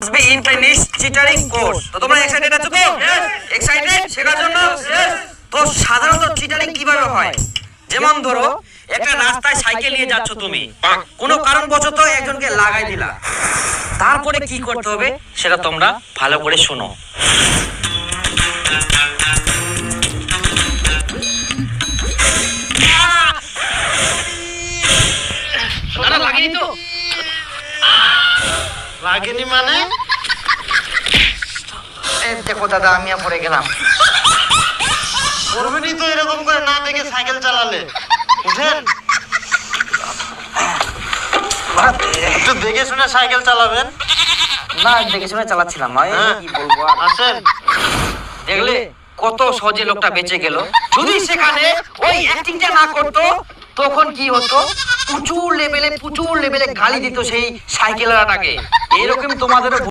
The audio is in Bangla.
be in Chinese চিটারিং কোর্স। তো তোমরা এক্সাইটেড আছো তো? এক্সাইটেড শেখার জন্য? তো সাধারণত চিটারিং কিভাবে হয়? যেমন ধরো একটা রাস্তায় সাইকেল নিয়ে যাচ্ছ তুমি, কোনো কারণবশত একজনকে লাগাই দিলা, তারপরে কি করতে হবে সেটা তোমরা ভালো করে শোনো। লাগেনি তো? লাগেনি মানে? দেখো দাদা, আমি পড়ে গেলাম। করবেনই তো এরকম করে না দেখে সাইকেল চালালে। বুঝেন, একটু দেখে শুনে সাইকেল চালাবেন। না, দেখে শুনে চালাচ্ছিলাম। কি বলবো, আসেন। দেখলে কত সহজে লোকটা বেঁচে গেল। যদি সেখানে ওই অ্যাক্টিংটা না করতো তখন কি হতো? প্রচুর লেভেলে গালি দিত সেই সাইকেলওয়ালাটাকে। এরকম তোমাদেরও